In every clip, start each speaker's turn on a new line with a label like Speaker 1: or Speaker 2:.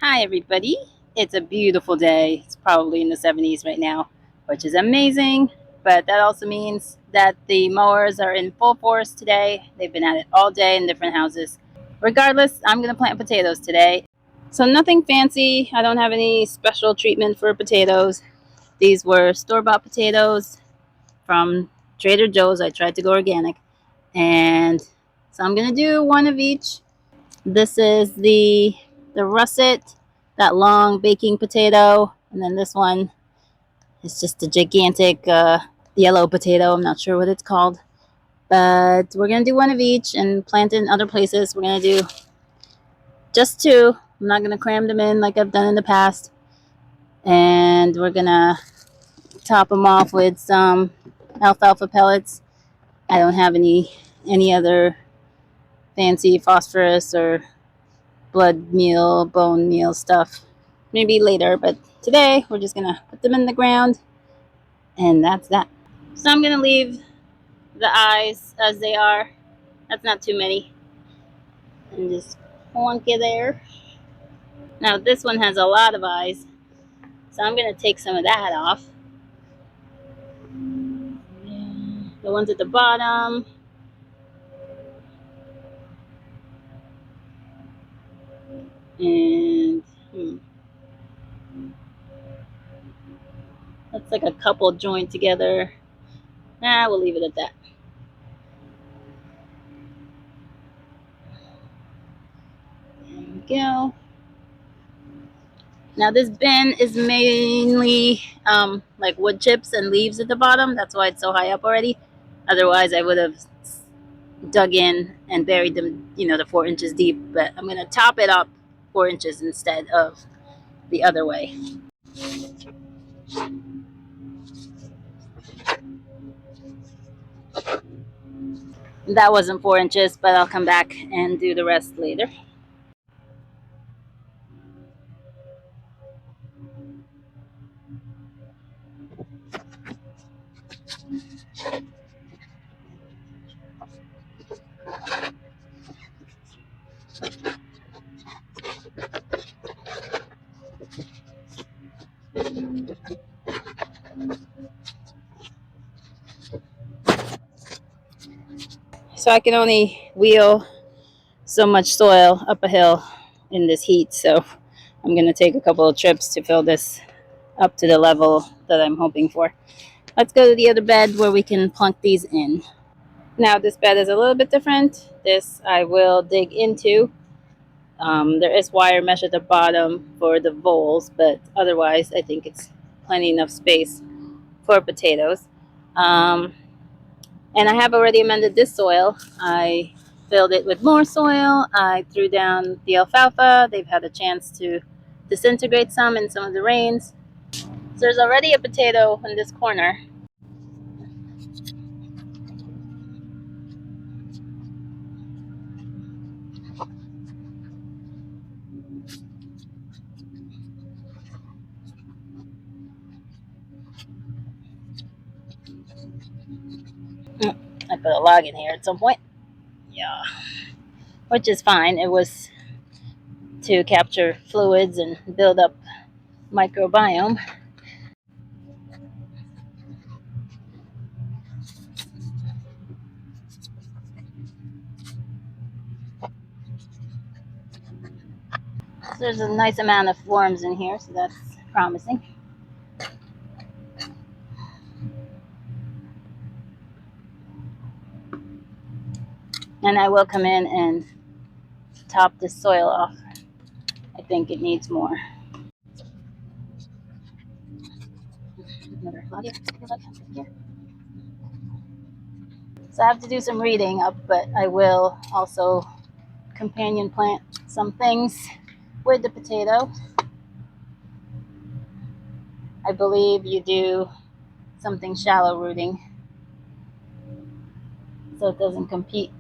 Speaker 1: Hi everybody, it's a beautiful day. It's probably in the 70s right now, which is amazing, but that also means that the mowers are in full force today. They've been at it all day in different houses. Regardless, I'm going to plant potatoes today. So nothing fancy. I don't have any special treatment for potatoes. These were store-bought potatoes from Trader Joe's. I tried to go organic, and so I'm going to do one of each. This is the russet, that long baking potato, and then this one is just a gigantic yellow potato. I'm not sure what it's called, but we're gonna do one of each and plant it in other places. We're gonna do just two. I'm not gonna cram them in like I've done in the past, and we're gonna top them off with some alfalfa pellets. I don't have any other fancy phosphorus or blood meal, bone meal stuff. Maybe later, but today we're just gonna put them in the ground, and that's that. So I'm gonna leave the eyes as they are. That's not too many. And just plunk it there. Now this one has a lot of eyes, so I'm gonna take some of that off. The ones at the bottom. And that's like a couple joined together. We'll leave it at that. There we go. Now this bin is mainly like wood chips and leaves at the bottom. That's why it's so high up already. Otherwise I would have dug in and buried them, the 4 inches deep. But I'm going to top it up 4 inches instead of the other way. That wasn't 4 inches, but I'll come back and do the rest later. So I can only wheel so much soil up a hill in this heat, so I'm going to take a couple of trips to fill this up to the level that I'm hoping for. Let's go to the other bed where we can plunk these in. Now this bed is a little bit different. This I will dig into. There is wire mesh at the bottom for the voles, but otherwise I think it's plenty enough space for potatoes. And I have already amended this soil. I filled it with more soil. I threw down the alfalfa. They've had a chance to disintegrate some in some of the rains. So there's already a potato in this corner. I put a log in here at some point. Yeah. Which is fine. It was to capture fluids and build up microbiome. So there's a nice amount of worms in here, so that's promising. And I will come in and top this soil off. I think it needs more. Another log here. So I have to do some reading up, but I will also companion plant some things with the potato. I believe you do something shallow rooting so it doesn't compete.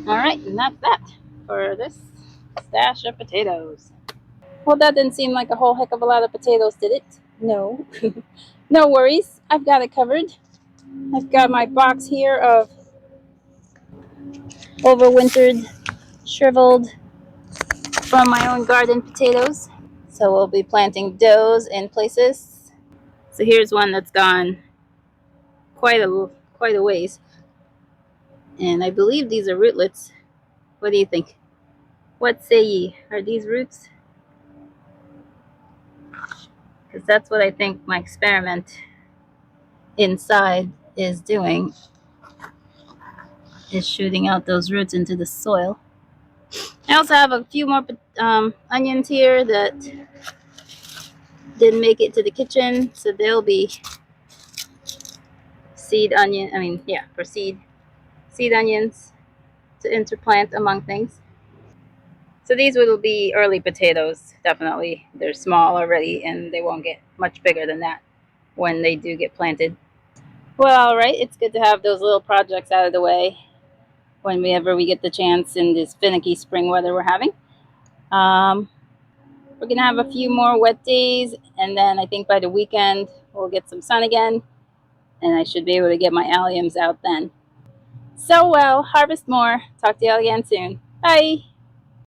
Speaker 1: All right, and that's that for this stash of potatoes. Well, that didn't seem like a whole heck of a lot of potatoes, did it? No. No worries, I've got it covered. I've got my box here of overwintered, shriveled from my own garden potatoes. So we'll be planting those in places. So here's one that's gone quite a ways, and I believe these are rootlets. What do you think? What say ye? Are these roots? Because that's what I think my experiment inside is doing, is shooting out those roots into the soil. I also have a few more onions here that didn't make it to the kitchen, so they'll be seed onion. I mean, yeah, for seed onions to interplant among things. So these will be early potatoes, definitely. They're small already, and they won't get much bigger than that when they do get planted. Well, all right, it's good to have those little projects out of the way whenever we get the chance in this finicky spring weather we're having. Um, we're gonna have a few more wet days, and then I think by the weekend we'll get some sun again, and I should be able to get my alliums out then. So well, harvest more. Talk to you all again soon. Bye.